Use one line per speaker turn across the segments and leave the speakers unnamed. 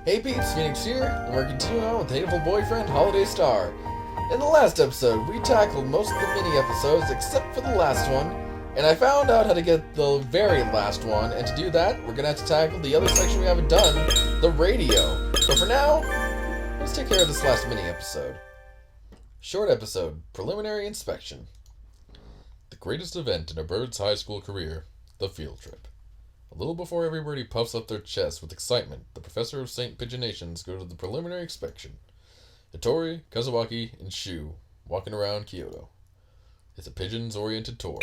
Hey peeps, Phoenix here, and we're continuing on with Hatoful Boyfriend Holiday Star. In the last episode, we tackled most of the mini-episodes except for the last one, and I found out how to get the very last one, and to do that, we're gonna have to tackle the other section we haven't done, the radio. But for now, let's take care of this last mini-episode. Short episode, Preliminary Inspection. The greatest event in a bird's high school career, the field trip. A little before everybody puffs up their chests with excitement, the professor of St. Pigeonations go to the preliminary inspection. Hitori, Kazuaki, and Shu walking around Kyoto. It's a pigeons-oriented tour.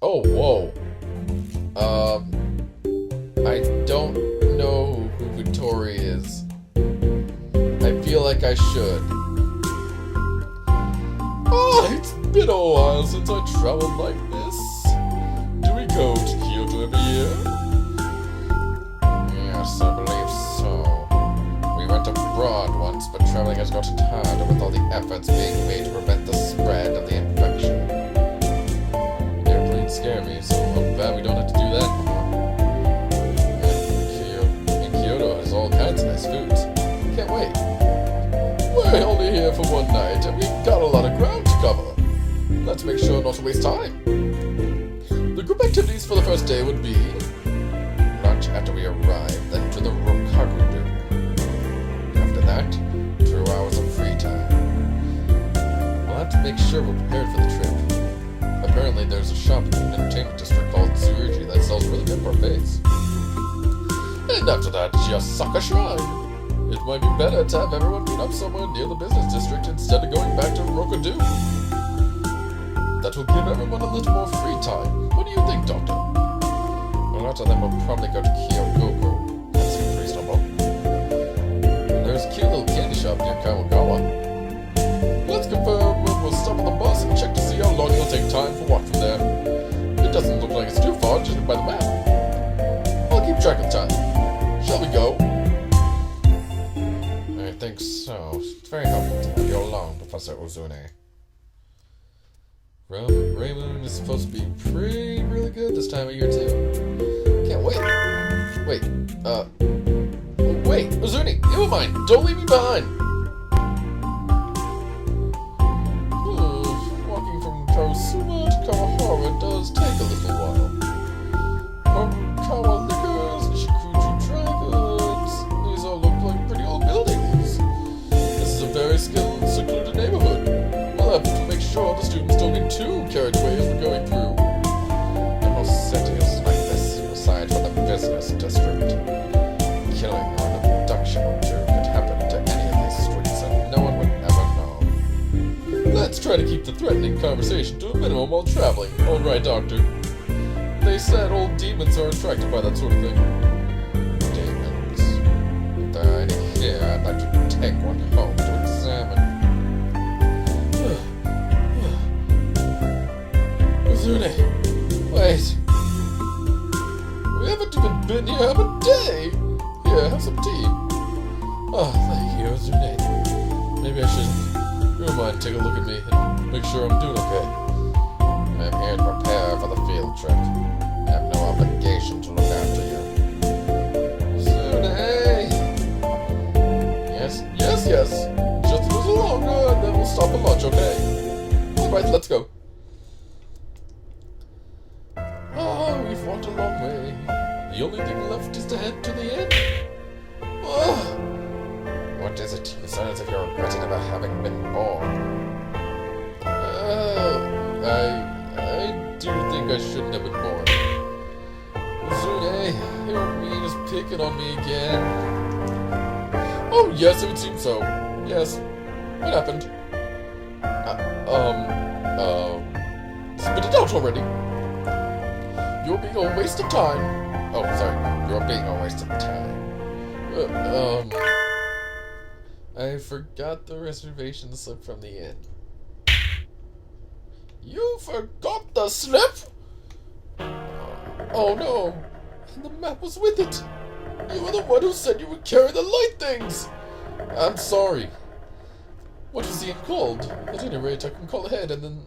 Oh, whoa. I don't know who Hitori is. I feel like I should. Oh, it's been a while since I traveled like this. Do we go to Kyoto every year? Yes, I believe so. We went abroad once, but traveling has gotten harder with all the efforts being made to prevent the spread of the infection. Airplanes scare me, so I'm glad we don't have to do that anymore. And Kyoto has all kinds of nice foods. Can't wait. We're only here for one night, and we've got a lot of ground to cover. Let's make sure not to waste time. The group activities for the first day would be lunch after we arrive, then to the Rokaku-do. After that, 2 hours of free time. We'll have to make sure we're prepared for the trip. Apparently there's a shopping and entertainment district called Tsurugi that sells really good parfaits. And after that, Yasaka Shrine. It might be better to have everyone meet up somewhere near the business district instead of going back to Rokudu. That will give everyone a little more free time. What do you think, Doctor? A lot of them will probably go to Kyogoku. That seems reasonable. There's a cute little candy shop near Kawagawa. Let's confirm when we'll stop on the bus and check to see how long it'll take time for walk from there. It doesn't look like it's too far, judging by the map. I'll keep track of time. Shall we go? I think so. It's very helpful to have you along, Professor Ozune. Raymond is supposed to be really good this time of year too. Can't wait. Wait, Ozuni, you mind? Don't leave me behind. Walking from Karasuma to Kawahara does take a little while. Kawa Liquors and Shikuju Dry Goods. These all look like pretty old buildings. This is a very skilled, secluded neighborhood. We'll have to make sure the students don't get too carried away as we're going through. The whole city is like this, aside from the business district. Killing or an abduction or two could happen to any of these streets, and no one would ever know. Let's try to keep the threatening conversation to a minimum while traveling. All right, Doctor. They said old demons are attracted by that sort of thing. Demons. If they're hiding here, I'd like to take one home to examine. Ozune, wait. We haven't even been here half a day. Here, have some tea. Oh, thank you, Ozune. Maybe I should, you mind, take a look at me and make sure I'm doing okay. I'm here to prepare for the field trip. I have no obligation to look after you. Ozune! Yes. Just a little longer, and then we'll stop for lunch, okay? Alright, let's go. We've walked a long way. The only thing left is to head to the end. What is it? You sound as if you're regretting about having been born. I do think I shouldn't have been born. Ozune, your mean is picking on me again. Oh yes, it would seem so. Yes. What happened? Spit it out already. You're being a waste of time. Oh, sorry. You're being a waste of time. I forgot the reservation slip from the inn. You forgot the slip? Oh no. And the map was with it. You were the one who said you would carry the light things. I'm sorry. What was the inn called? At any rate, I can call ahead and then...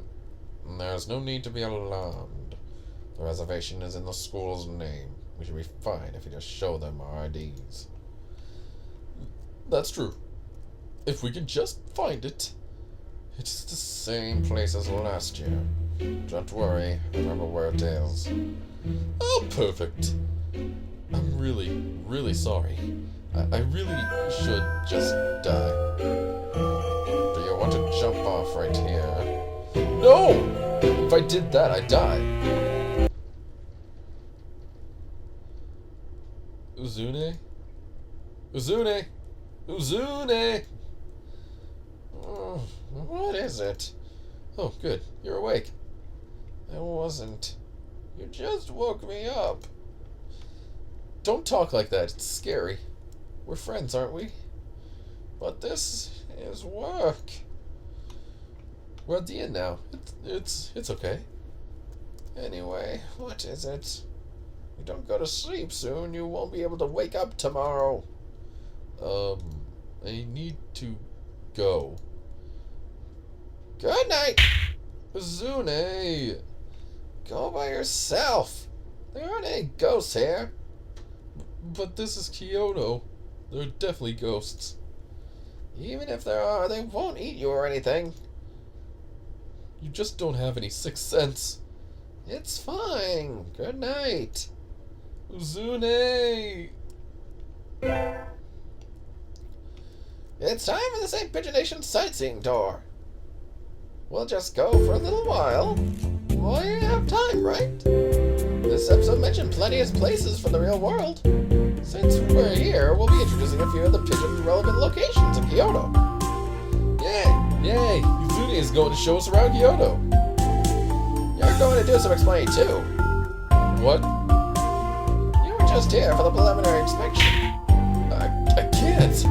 There's no need to be alarmed. The reservation is in the school's name. We should be fine if we just show them our IDs. That's true. If we can just find it. It's the same place as last year. Don't worry, I remember where it is. Oh, perfect. I'm really, really sorry. I really should just die. Do you want to jump off right here? No! If I did that, I'd die. Uzune? Uzune! Uzune! Oh, what is it? Oh, good. You're awake. I wasn't. You just woke me up. Don't talk like that. It's scary. We're friends, aren't we? But this is work. We're at the end now. It's okay. Anyway, what is it? You don't go to sleep soon, you won't be able to wake up tomorrow. I need to go. Good night, Zune. Go by yourself. There aren't any ghosts here. But this is Kyoto. There are definitely ghosts. Even if there are, they won't eat you or anything. You just don't have any sixth sense. It's fine. Good night. Zune. It's time for the St. Pigeonation sightseeing tour. We'll just go for a little while. Well, you have time, right? This episode mentioned plenty of places from the real world. Since we're here, we'll be introducing a few of the pigeon-relevant locations in Kyoto. Yay! Yay! Izune is going to show us around Kyoto. You're going to do some explaining, too. What? You were just here for the preliminary inspection. I can't.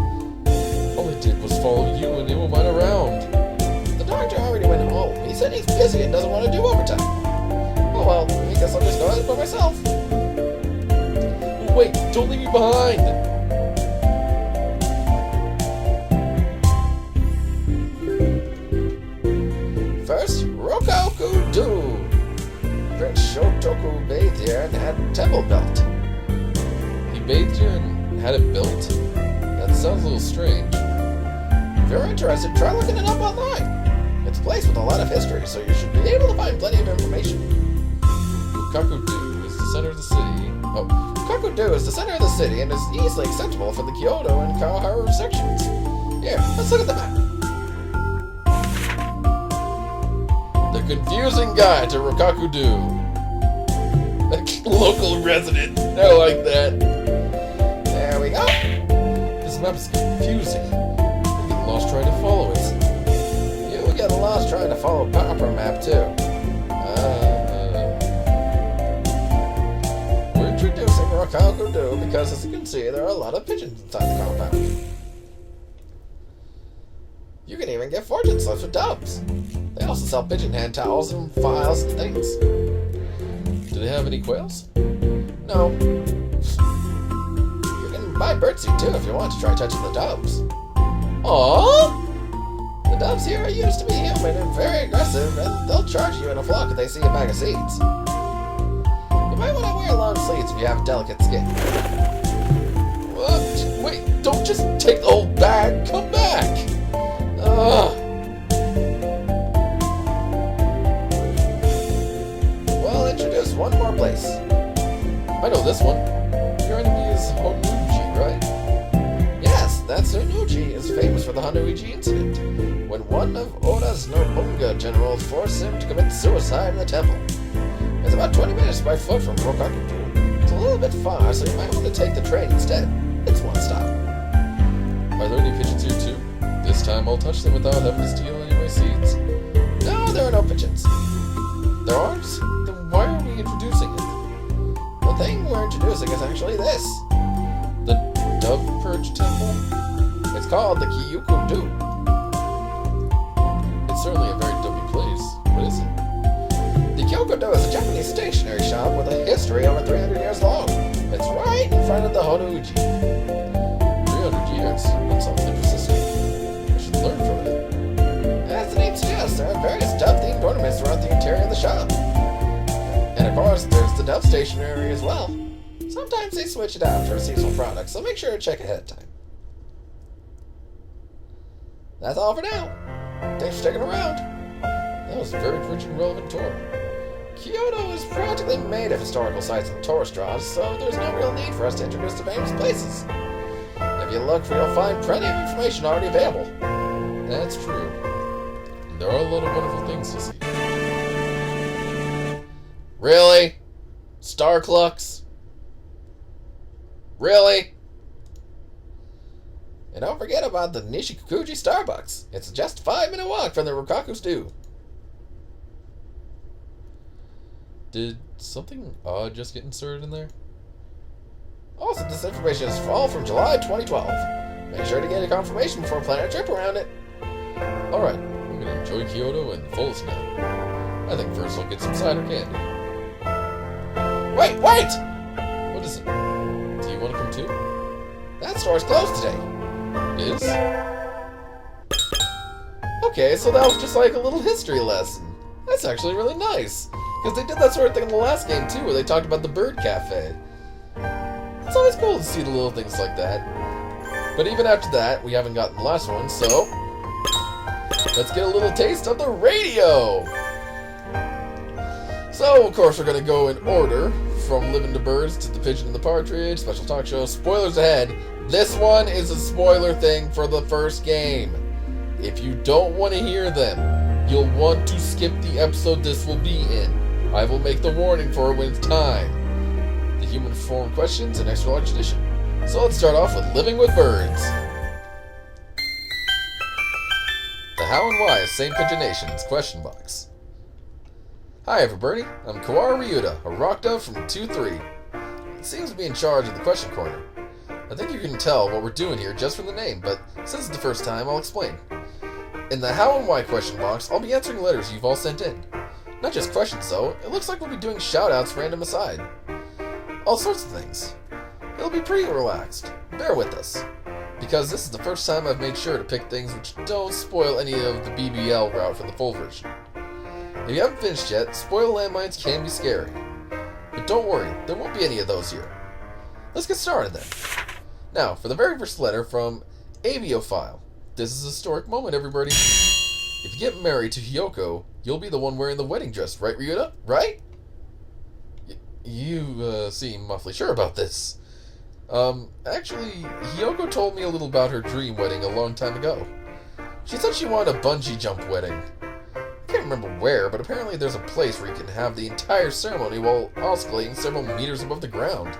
All I did was follow you and Iwamine around. The doctor already went home. He said he's busy and doesn't want to do overtime. Oh well, I guess I'll just go ahead by myself. Wait, don't leave me behind! First, Rokaku-do. Prince Shotoku bathed here and had a temple built. He bathed here and had it built? That sounds a little strange. If you're interested, try looking it up online. It's a place with a lot of history, so you should be able to find plenty of information. Rokaku-do is the center of the city. Rokaku-do is the center of the city and is easily accessible from the Kyoto and Kawaharu sections. Here, let's look at the map. The confusing guide to Rokaku-do. Local resident. I like that. There we go. This map is confusing. I get lost trying to follow it. You get lost trying to follow a proper map too. We're introducing Rokaku-do because, as you can see, there are a lot of pigeons inside the compound. You can even get fortune slips with doves. They also sell pigeon hand towels and files and things. Do they have any quails? No. You can buy birdseed too if you want to try touching the doves. Aww! The doves here are used to be human and very aggressive, and they'll charge you in a flock if they see a bag of seeds. You might want to wear long sleeves if you have delicate skin. What? Wait, don't just take the whole bag. Come back! Ugh. Well, introduce one more place. I know this one. Your enemy is Honuji, right? Yes, that's Honuji is famous for the Honuji incident, when one of Oda's Nobunga generals forced him to commit suicide in the temple. It's about 20 minutes by foot from Rokaku-do. It's a little bit far, so you might want to take the train instead. It's one stop. Are there any pigeons here too? This time I'll touch them without having to steal any of my seeds. No, there are no pigeons. There aren't? Then why are we introducing it? The thing we're introducing is actually this. The Dove Perch Temple? It's called the Kyuku-do. It's certainly a very dovey place. What is it? The Kyuku-do is a Japanese stationery shop with a history over 300 years long. It's right in front of the Honuji. 300 years? That sounds interesting. I should learn from it. As the name suggests, there are various dove-themed ornaments throughout the interior of the shop. And of course, there's the dove stationery as well. Some sometimes they switch it out for seasonal products, so make sure to check ahead of time. That's all for now. Thanks for sticking around. That was a very rich and relevant tour. Kyoto is practically made of historical sites and tourist draws, so there's no real need for us to introduce to famous places. If you look for, you'll find plenty of information already available. That's true. There are a lot of wonderful things to see. Really? Starclux? Really? And don't forget about the Nishikuji Starbucks. It's just a 5-minute walk from the Rokaku Stew. Did something odd just get inserted in there? Also, this information is all from July 2012. Make sure to get a confirmation before planning a trip around it. Alright, I'm gonna enjoy Kyoto in the fullest now. I think first I'll get some cider candy. Wait! What is it? Do you want to come too? That store's closed today. Is? Okay, so that was just like a little history lesson. That's actually really nice. Because they did that sort of thing in the last game too, where they talked about the Bird Cafe. It's always cool to see the little things like that. But even after that, we haven't gotten the last one, so let's get a little taste of the radio! So, of course, we're going to go in order, from Living to Birds to The Pigeon and the Partridge, Special Talk Show. Spoilers ahead. This one is a spoiler thing for the first game. If you don't want to hear them, you'll want to skip the episode this will be in. I will make the warning for it when it's time. The human form questions and extra large edition. So let's start off with Living with Birds. The how and why of St. Pigeon Nation's question box. Hi everybody, I'm Kawara Ryuta, a rock dove from 2-3. It seems to be in charge of the question corner. I think you can tell what we're doing here just from the name, but since it's the first time, I'll explain. In the how and why question box, I'll be answering letters you've all sent in. Not just questions though, it looks like we'll be doing shoutouts random aside. All sorts of things. It'll be pretty relaxed. Bear with us. Because this is the first time I've made sure to pick things which don't spoil any of the BBL route for the full version. If you haven't finished yet, spoiled landmines can be scary. But don't worry, there won't be any of those here. Let's get started then. Now, for the very first letter from Aviophile. This is a historic moment, everybody. If you get married to Hiyoko, you'll be the one wearing the wedding dress, right, Ryuta? Right? You seem awfully sure about this. Actually, Hiyoko told me a little about her dream wedding a long time ago. She said she wanted a bungee jump wedding. I can't remember where, but apparently there's a place where you can have the entire ceremony while oscillating several meters above the ground.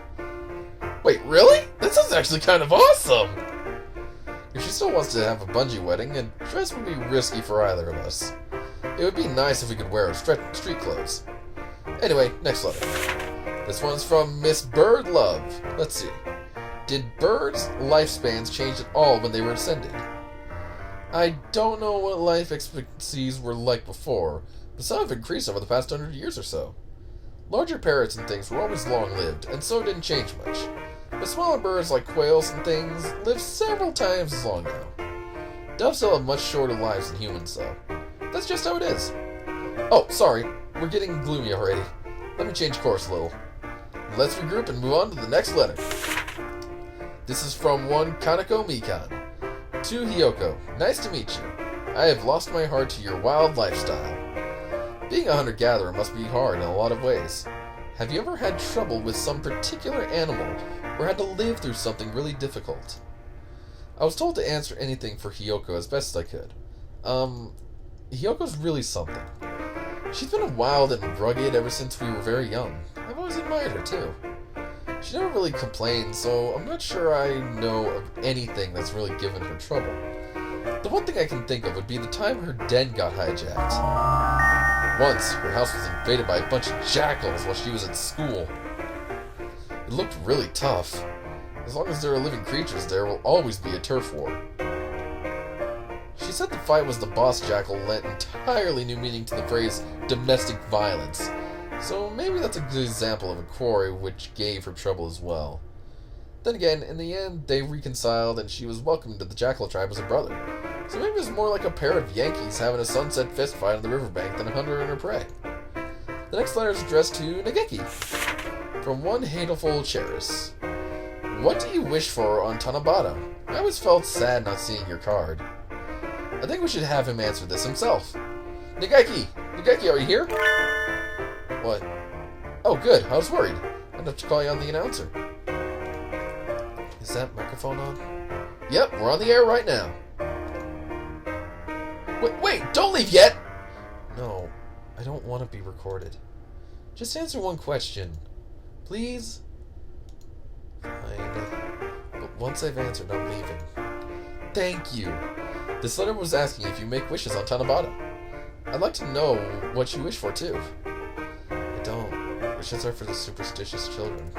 Wait, really? That sounds actually kind of awesome! If she still wants to have a bungee wedding, a dress would be risky for either of us. It would be nice if we could wear our street clothes. Anyway, next letter. This one's from Miss Bird Love. Let's see. Did birds' lifespans change at all when they were ascended? I don't know what life expectancies were like before, but some have increased over the past 100 years or so. Larger parrots and things were always long-lived, and so didn't change much. But smaller birds like quails and things live several times as long now. Doves still have much shorter lives than humans, though. That's just how it is. Oh, sorry, we're getting gloomy already. Let me change course a little. Let's regroup and move on to the next letter. This is from one Kaneko Mikan. To Hiyoko, nice to meet you. I have lost my heart to your wild lifestyle. Being a hunter-gatherer must be hard in a lot of ways. Have you ever had trouble with some particular animal, or had to live through something really difficult? I was told to answer anything for Hiyoko as best as I could. Hiyoko's really something. She's been wild and rugged ever since we were very young. I've always admired her, too. She never really complained, so I'm not sure I know of anything that's really given her trouble. The one thing I can think of would be the time her den got hijacked. Once, her house was invaded by a bunch of jackals while she was at school. It looked really tough. As long as there are living creatures, there will always be a turf war. She said the fight was the boss jackal lent entirely new meaning to the phrase domestic violence. So maybe that's a good example of a quarry which gave her trouble as well. Then again, in the end, they reconciled and she was welcomed to the jackal tribe as a brother. So maybe it was more like a pair of Yankees having a sunset fist fight on the riverbank than a hunter and her prey. The next letter is addressed to Nageki. From one Hatoful Cheris. What do you wish for on Tanabata? I always felt sad not seeing your card. I think we should have him answer this himself. Nagaiki! Nagaiki, are you here? What? Oh, good. I was worried. I'd have to call you on the announcer. Is that microphone on? Yep, we're on the air right now. Wait, don't leave yet! No, I don't want to be recorded. Just answer one question. Please? Fine. But once I've answered, I'm leaving. Thank you. This letter was asking if you make wishes on Tanabata. I'd like to know what you wish for, too. I don't. Wishes are for the superstitious children.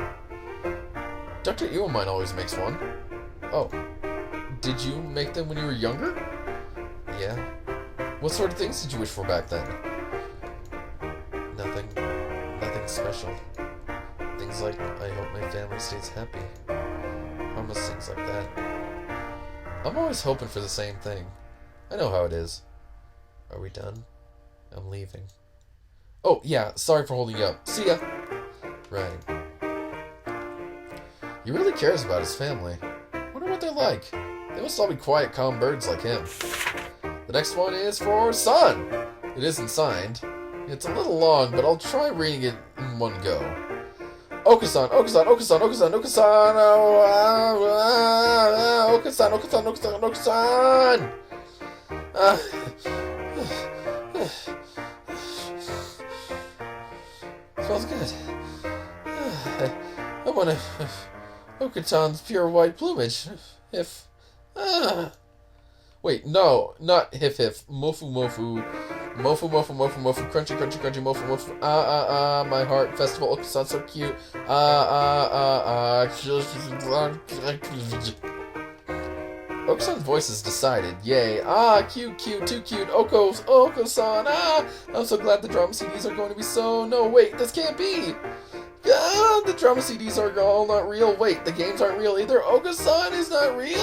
Dr. Iwamine always makes one. Oh. Did you make them when you were younger? Yeah. What sort of things did you wish for back then? Nothing special. Things like, I hope my family stays happy. Harmless things like that. I'm always hoping for the same thing. I know how it is. Are we done? I'm leaving. Oh, yeah, sorry for holding you up. See ya! Right. He really cares about his family. Wonder what they're like. They must all be quiet, calm birds like him. The next one is for Son! It isn't signed. It's a little long, but I'll try reading it in one go. Okasan, Okasan, Okasan, Okasan, Okasan, Okasan, Okasan, Okasan, Okasan! Smells good. I want to... Okatan's pure white plumage. If... Wait, no, not hif. Mofu mofu. Mofu mofu mofu mofu. Crunchy crunchy crunchy mofu mofu. My heart festival. Okasan so cute. Okasan's voice is decided. Yay. Cute, too cute. Oko-san. I'm so glad the drama CDs are going to be so... No, wait, this can't be. The drama CDs are all not real. Wait, the games aren't real either. Oko-san is not real.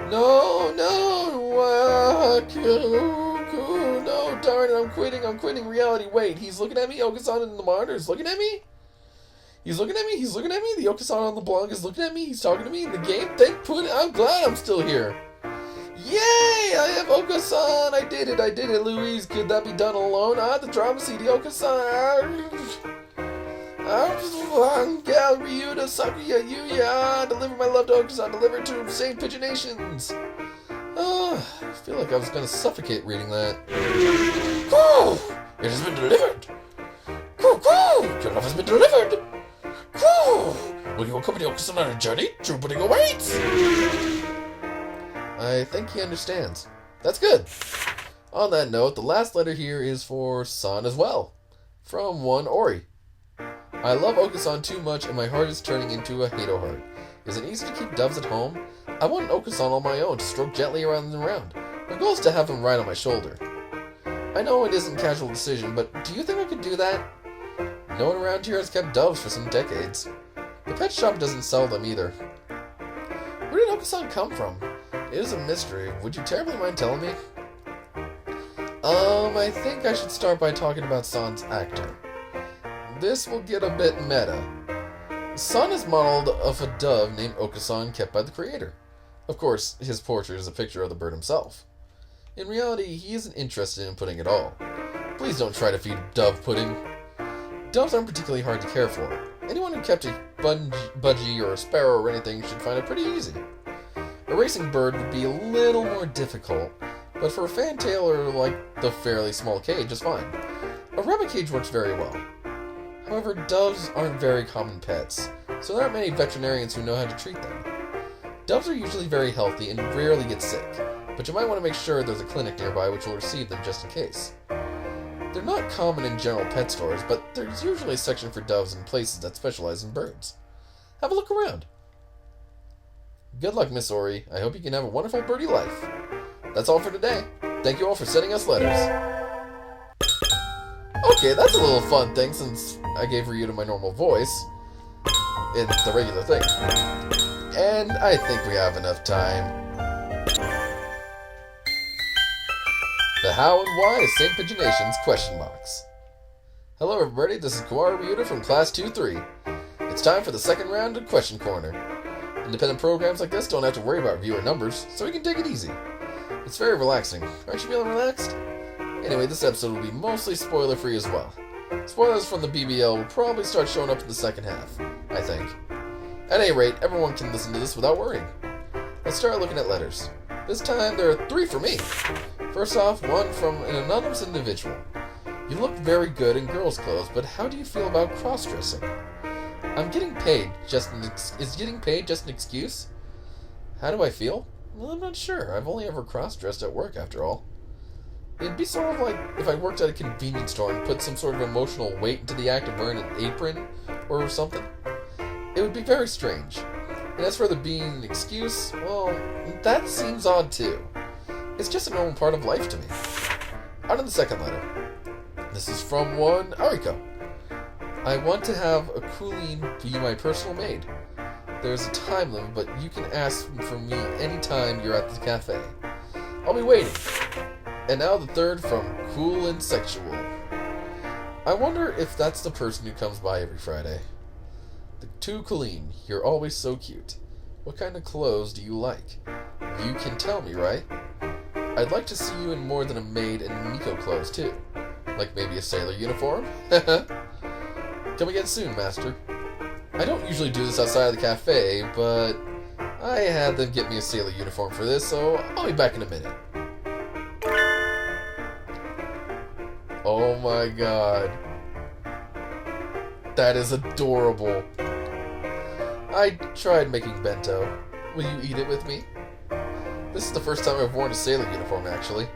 No. No, darn it, I'm quitting reality. Wait, he's looking at me? Oko-san in the monitor is looking at me? He's looking at me? The Oko-san on the blog is looking at me? He's talking to me in the game? I'm glad I'm still here. Yay! I have Oko-san! I did it, Louise. Could that be done alone? The drama CD, Oko-san. Gal, Ryuta, Sakuya, Yuya. Deliver my love to Oko-san. Deliver to Saint Pigeonations. I feel like I was gonna suffocate reading that. It has been delivered. Your love has been delivered. Will you accompany Oko-san on a journey? Trumpeting awaits! I think he understands. That's good. On that note, the last letter here is for San as well. From one Ori. I love Oko-san too much and my heart is turning into a Hato heart. Is it easy to keep doves at home? I want an Oko-san on my own to stroke gently around and around. My goal is to have him ride on my shoulder. I know it isn't a casual decision, but do you think I could do that? No one around here has kept doves for some decades. The pet shop doesn't sell them either. Where did Oko-san come from? It is a mystery. Would you terribly mind telling me? I think I should start by talking about San's actor. This will get a bit meta. San is modeled of a dove named Oko-san kept by the creator. Of course, his portrait is a picture of the bird himself. In reality, he isn't interested in pudding at all. Please don't try to feed dove pudding. Doves aren't particularly hard to care for. Anyone who kept a budgie or a sparrow or anything should find it pretty easy. A racing bird would be a little more difficult, but for a fantail or like the fairly small cage is fine. A rabbit cage works very well. However, doves aren't very common pets, so there aren't many veterinarians who know how to treat them. Doves are usually very healthy and rarely get sick, but you might want to make sure there's a clinic nearby which will receive them just in case. They're not common in general pet stores, but there's usually a section for doves in places that specialize in birds. Have a look around. Good luck, Miss Ori. I hope you can have a wonderful birdie life. That's all for today. Thank you all for sending us letters. Okay, that's a little fun thing since I gave Ryuta my normal voice. It's the regular thing. And I think we have enough time. The how and why of St. Pigeonations question marks. Hello everybody, this is Kawara Ryuta from Class 2-3. It's time for the second round of Question Corner. Independent programs like this don't have to worry about viewer numbers, so we can take it easy. It's very relaxing. Aren't you feeling relaxed? Anyway, this episode will be mostly spoiler-free as well. Spoilers from the BBL will probably start showing up in the second half, I think. At any rate, everyone can listen to this without worrying. Let's start looking at letters. This time there are 3 for me. First off, one from an anonymous individual. You look very good in girls' clothes, but how do you feel about cross-dressing? I'm getting paid. Is getting paid just an excuse? How do I feel? Well, I'm not sure. I've only ever cross-dressed at work, after all. It'd be sort of like if I worked at a convenience store and put some sort of emotional weight into the act of wearing an apron or something. It would be very strange. And as for there being an excuse, well, that seems odd too. It's just a normal part of life to me. On to the second letter. This is from one Ariko. I want to have a Colleen be my personal maid. There's a time limit, but you can ask for me anytime you're at the cafe. I'll be waiting. And now the third from Cool and Sexual. I wonder if that's the person who comes by every Friday. To Colleen, you're always so cute. What kind of clothes do you like? You can tell me, right? I'd like to see you in more than a maid and Miko clothes, too. Like maybe a sailor uniform? Come again soon, Master. I don't usually do this outside of the cafe, but I had them get me a sailor uniform for this, so I'll be back in a minute. Oh my god. That is adorable. I tried making bento. Will you eat it with me? This is the first time I've worn a sailor uniform, actually.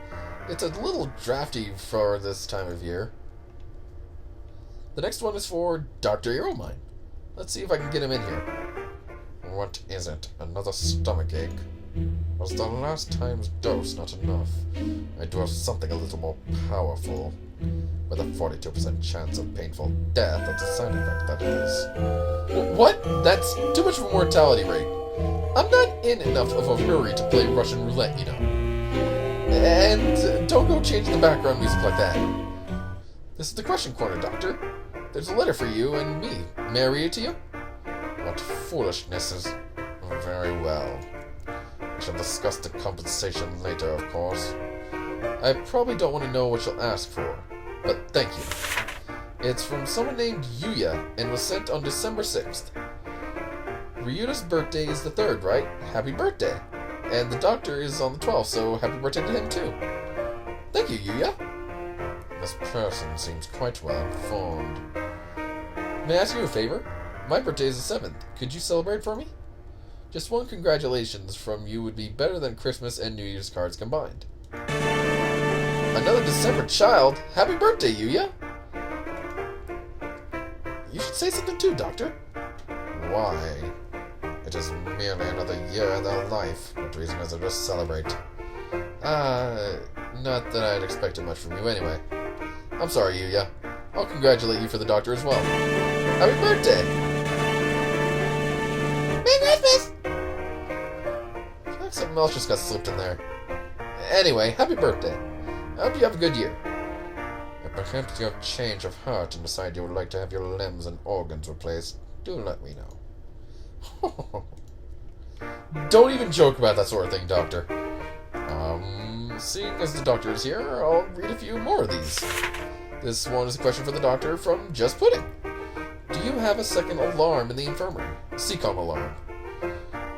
It's a little drafty for this time of year. The next one is for Dr. Iromine. Let's see if I can get him in here. What is it? Another stomachache? Was the last time's dose not enough? I do have something a little more powerful. With a 42% chance of painful death, that's a side effect, that is. What? That's too much of a mortality rate. I'm not in enough of a hurry to play Russian roulette, you know. And don't go changing the background music like that. This is the Question Corner, Doctor. There's a letter for you and me. May I read it to you? What foolishnesses. Very well. We shall discuss the compensation later, of course. I probably don't want to know what you'll ask for, but thank you. It's from someone named Yuya and was sent on December 6th. Ryuta's birthday is the 3rd, right? Happy birthday! And the doctor is on the 12th, so happy birthday to him too. Thank you, Yuya. This person seems quite well informed. May I ask you a favor? My birthday is the 7th. Could you celebrate for me? Just one congratulations from you would be better than Christmas and New Year's cards combined. Another December child? Happy birthday, Yuya! You should say something too, Doctor. Why? It is merely another year in their life. What reason is there to celebrate? Not that I'd expected much from you anyway. I'm sorry, Yuya. I'll congratulate you for the doctor as well. Happy birthday! Merry Christmas! I feel like something else just got slipped in there. Anyway, happy birthday. I hope you have a good year. If perhaps you have change of heart and decide you would like to have your limbs and organs replaced, do let me know. Don't even joke about that sort of thing, Doctor. Seeing as the doctor is here, I'll read a few more of these. This one is a question for the doctor from Just Pudding. Do you have a second alarm in the infirmary? CCOM alarm.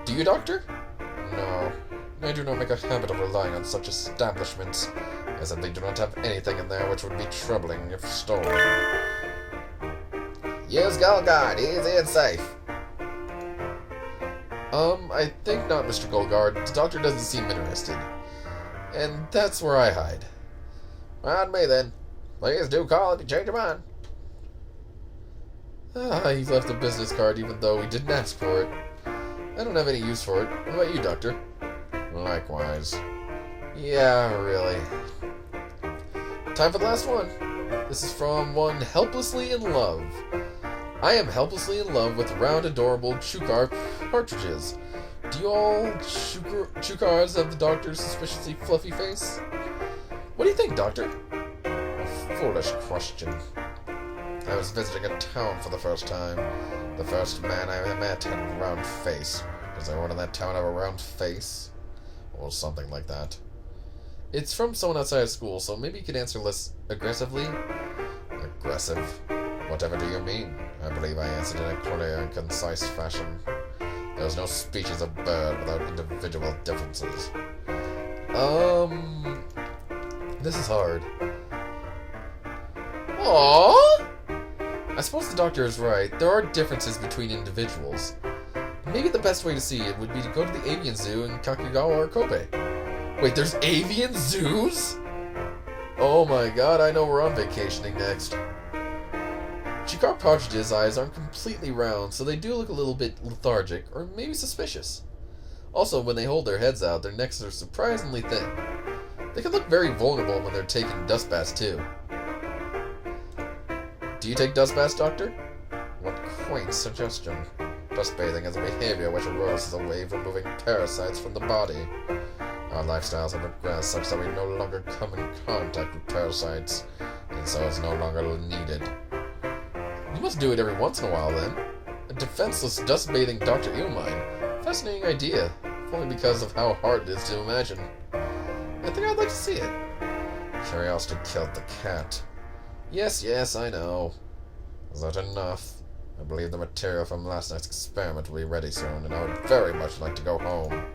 Do you, Doctor? No. I do not make a habit of relying on such establishments, as that they do not have anything in there which would be troubling if stolen. Use Golgard, easy and safe. I think not, Mr. Golgard. The doctor doesn't seem interested. And that's where I hide. On me, then. Please do call if you change your mind. He left a business card even though he didn't ask for it. I don't have any use for it. What about you, Doctor? Likewise. Yeah, really. Time for the last one. This is from one Helplessly in Love. I am helplessly in love with round, adorable Chukar partridges. Do you all Chukars have the doctor's suspiciously fluffy face? What do you think, Doctor? A foolish question. I was visiting a town for the first time. The first man I met had a round face. Does everyone in that town have a round face? Or something like that. It's from someone outside of school, so maybe you could answer less aggressively? Aggressive? Whatever do you mean? I believe I answered in a clear and concise fashion. There is no species of bird without individual differences. This is hard. Aww! I suppose the doctor is right. There are differences between individuals. Maybe the best way to see it would be to go to the avian zoo in Kakugawa or Kobe. Wait, there's avian zoos? Oh my god, I know where I'm vacationing next. Chikar partridges' eyes aren't completely round, so they do look a little bit lethargic, or maybe suspicious. Also, when they hold their heads out, their necks are surprisingly thin. They can look very vulnerable when they're taking dust baths, too. Do you take dust baths, Doctor? What quaint suggestion. Dust bathing is a behavior which arouses a way of removing parasites from the body. Our lifestyles have progressed such that we no longer come in contact with parasites, and so it's no longer needed. You must do it every once in a while, then. A defenseless dust-bathing Dr. Eelmine. Fascinating idea, if only because of how hard it is to imagine. I think I'd like to see it. Curiosity killed the cat. Yes, I know. Is that enough? I believe the material from last night's experiment will be ready soon, and I would very much like to go home.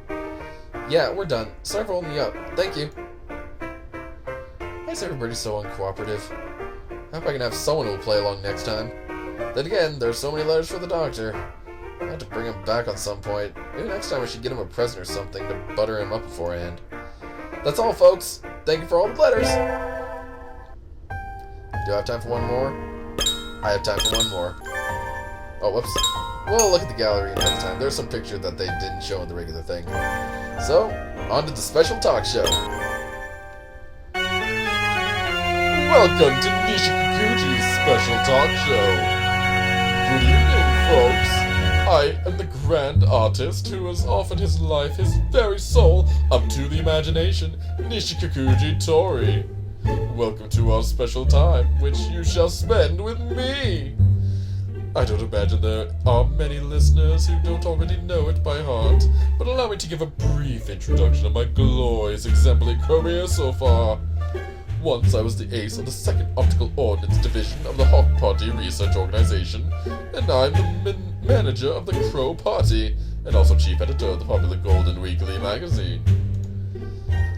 Yeah, we're done. Sorry for holding you up. Thank you. Why is everybody so uncooperative? I hope I can have someone who will play along next time. Then again, there's so many letters for the doctor. I have to bring him back on some point. Maybe next time I should get him a present or something to butter him up beforehand. That's all, folks. Thank you for all the letters. Do I have time for one more? I have time for one more. Oh, whoops. We'll look at the gallery next time. There's some picture that they didn't show in the regular thing. So, on to the special talk show. Welcome to Nishikakuji's special talk show. Good evening, folks. I am the grand artist who has offered his life, his very soul, up to the imagination, Nishikakuji Tori. Welcome to our special time, which you shall spend with me. I don't imagine there are many listeners who don't already know it by heart, but allow me to give a brief introduction of my glorious exemplary career so far. Once I was the ace of the 2nd Optical Ordnance Division of the Hawk Party Research Organization, and I'm the manager of the Crow Party, and also chief editor of the popular Golden Weekly magazine.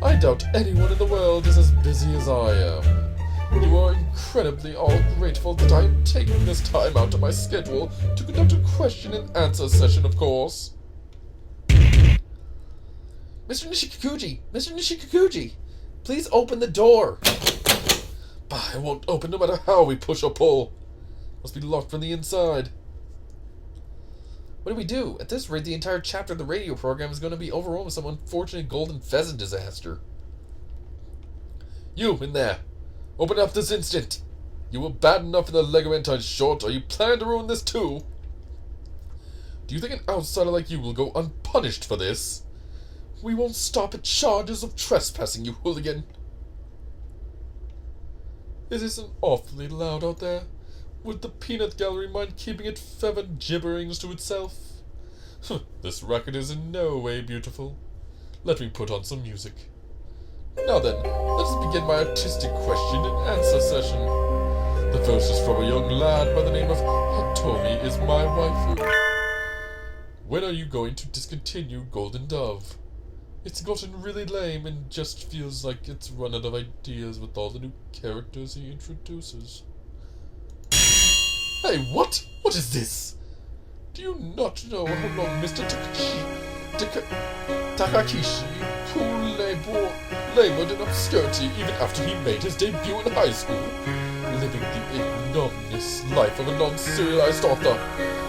I doubt anyone in the world is as busy as I am. You are incredibly all grateful that I am taking this time out of my schedule to conduct a question and answer session, of course. Mr. Nishikakuji, please open the door. Bah, it won't open no matter how we push or pull. Must be locked from the inside. What do we do? At this rate, the entire chapter of the radio program is going to be overrun with some unfortunate golden pheasant disaster. You, in there. Open up this instant. You were bad enough in the Legomentine short, or you plan to ruin this too? Do you think an outsider like you will go unpunished for this? We won't stop at charges of trespassing, you hooligan. It isn't awfully loud out there. Would the peanut gallery mind keeping it feathered gibberings to itself? This racket is in no way beautiful. Let me put on some music. Now then, let us begin my artistic question and answer session. The first is from a young lad by the name of Hatomi is my waifu. When are you going to discontinue Golden Dove? It's gotten really lame and just feels like it's run out of ideas with all the new characters he introduces. Hey, what? What is this? Do you not know how long Mr. Takakishi, who labored in obscurity even after he made his debut in high school, living the ignominious life of a non-serialized author?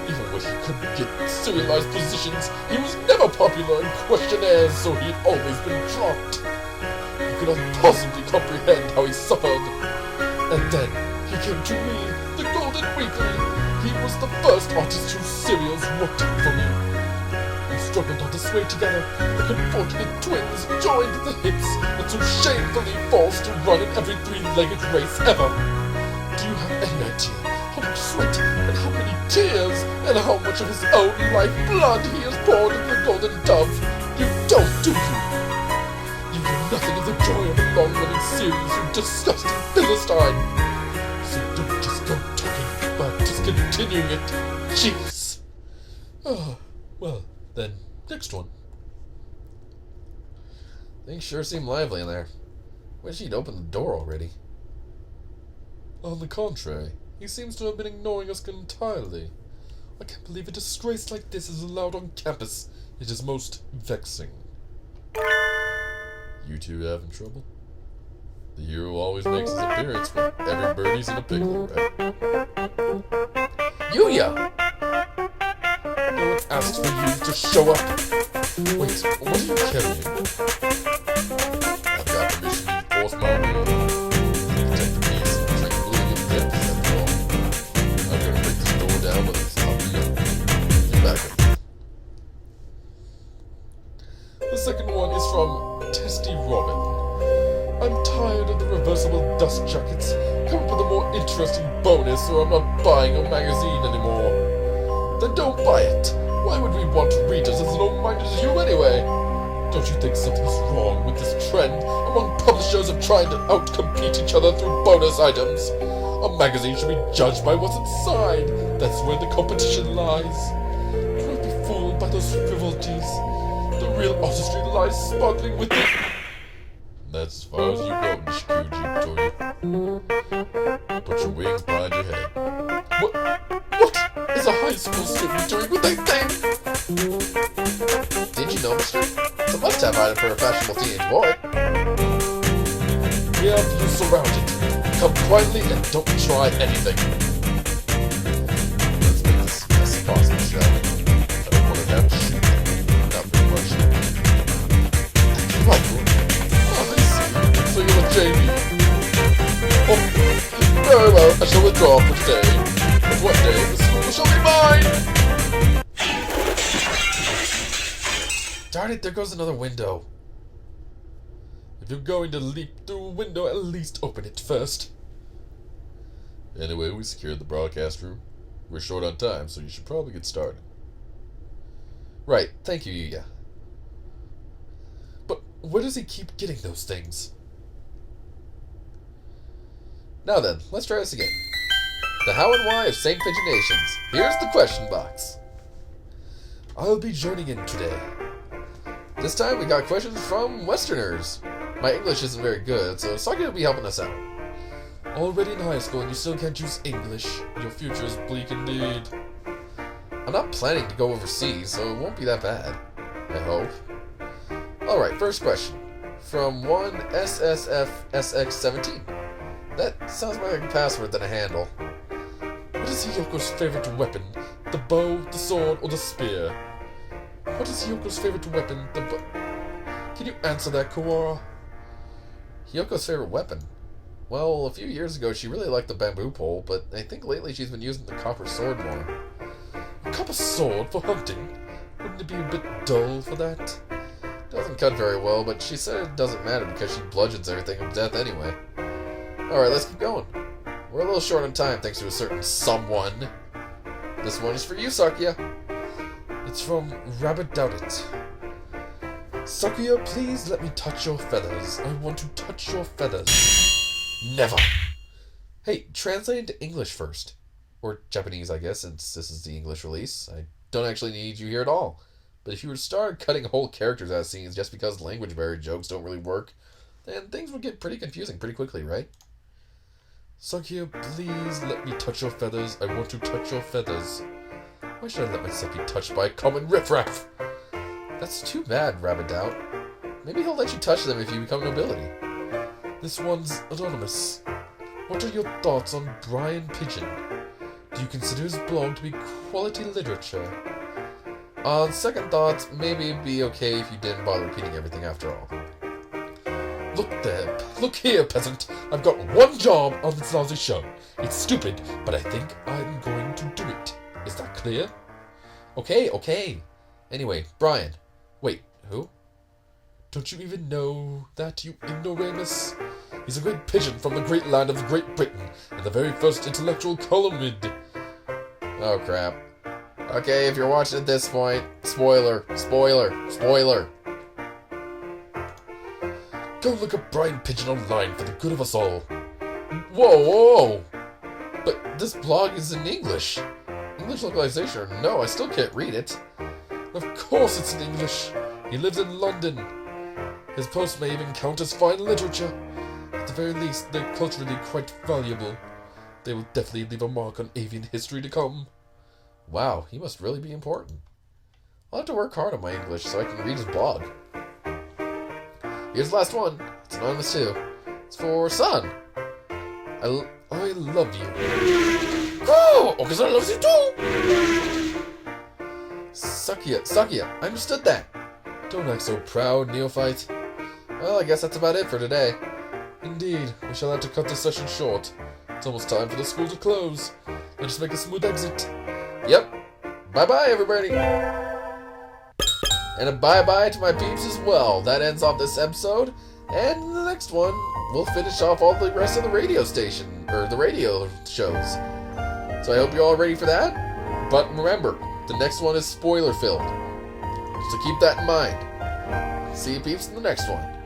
Even when he couldn't get serialized positions, he was never popular in questionnaires, so he'd always been dropped. You could not possibly comprehend how he suffered. And then he came to me, the Golden Weekly. He was the first artist whose serials worked out for me. We struggled on this way together, like unfortunate twins joined at the hips, and so shamefully forced to run in every 3-legged race ever. Do you have any idea how much sweat, and how many tears, and how much of his own lifeblood he has poured into the golden dove. You don't, do you? You know nothing of the joy of a long-running series, you disgusting Philistine. So don't just go talking about discontinuing it. Jeez. Oh, well, then, next one. Things sure seem lively in there. Wish he'd opened the door already. On the contrary, he seems to have been ignoring us entirely. I can't believe a disgrace like this is allowed on campus. It is most vexing. You two having trouble? The hero always makes his appearance when every birdie's in a pickle, right? Yuya! No one asked for you to show up. Wait, what are you carrying? I've got permission to force my will. Protect the peace and tranquility of depth, after all. I'm gonna break this door down, but it's not me up. Get back in. The second one is from Testy Robin. I'm tired of the reversible dust jackets. Come up with a more interesting bonus, or I'm not buying a magazine anymore. Then don't buy it. Why would we want readers as low-minded as you anyway? Don't you think something's wrong with this trend among publishers of trying to outcompete each other through bonus items? A magazine should be judged by what's inside. That's where the competition lies. Don't be fooled by those frivolities. The real artistry lies sparkling within. That's as far as you go, Nishikuji, Tori. Put your wings behind your head. What is a high school student doing with that thing? Did you know, mister? It's a must-have item for a fashionable teenage boy. We have you surrounded. Come quietly and don't try anything. Let's make this as fast as possible, shall we? I don't want to have to shoot without being rushed. That's right. So you're a JV. Oh, very well, I shall withdraw for today. But one day the school shall be mine! Darn it, there goes another window. If you're going to leap through a window, at least open it first. Anyway, we secured the broadcast room. We're short on time, so you should probably get started. Right, thank you, Yuya. But where does he keep getting those things? Now then, let's try this again. The how and why of St. Pigeonations. Here's the question box. I'll be joining in today. This time we got questions from Westerners. My English isn't very good, so Saki will be helping us out. Already in high school and you still can't use English. Your future is bleak indeed. I'm not planning to go overseas, so it won't be that bad. I hope. Alright, first question. From one SSFSX17. That sounds more like a password than a handle. What is Hiyoko's favorite weapon? The bow, the sword, or the spear? What is Hiyoko's favorite weapon? The bow... Can you answer that, Kawara? Hiyoko's favorite weapon? Well, a few years ago she really liked the bamboo pole, but I think lately she's been using the copper sword more. A copper sword for hunting? Wouldn't it be a bit dull for that? Doesn't cut very well, but she said it doesn't matter because she bludgeons everything to death anyway. Alright, let's keep going. We're a little short on time thanks to a certain someone. This one is for you, Sakuya. It's from Rabbit Doubt It. Sakuya, please let me touch your feathers. I want to touch your feathers. Never. Hey, translate into English first. Or Japanese, I guess, since this is the English release. I don't actually need you here at all. But if you were to start cutting whole characters out of scenes just because language barrier jokes don't really work, then things would get pretty confusing pretty quickly, right? Sakuya, please let me touch your feathers. I want to touch your feathers. Why should I let myself be touched by a common riffraff? That's too bad, Rabbit Doubt. Maybe he'll let you touch them if you become nobility. This one's anonymous. What are your thoughts on Brian Pigeon? Do you consider his blog to be quality literature? On second thoughts, maybe it'd be okay if you didn't bother repeating everything after all. Look here, peasant. I've got one job on this lousy show. It's stupid, but I think I'm going to do it. Is that clear? Okay. Anyway, Brian. Wait, who? Don't you even know that, you ignoramus? He's a great pigeon from the great land of Great Britain, and the very first intellectual columnid. Oh, crap. Okay, if you're watching at this point, spoiler. Go look up Brian Pigeon online for the good of us all. Whoa! But this blog is in English. English localization or no, I still can't read it. Of course it's in English. He lives in London. His posts may even count as fine literature. At the very least, they're culturally quite valuable. They will definitely leave a mark on avian history to come. Wow, he must really be important. I'll have to work hard on my English so I can read his blog. Here's the last one. It's anonymous too. It's for Son. I love you. Oh, because I love you too! Sakia, I understood that. Don't act so proud, neophyte. Well, I guess that's about it for today. Indeed, we shall have to cut this session short. It's almost time for the school to close. Let's make a smooth exit. Yep. Bye-bye, everybody. And a bye-bye to my peeps as well. That ends off this episode. And in the next one, we'll finish off all the rest of the radio station, or the radio shows. So I hope you're all ready for that. But remember, the next one is spoiler-filled. So keep that in mind. See you peeps in the next one.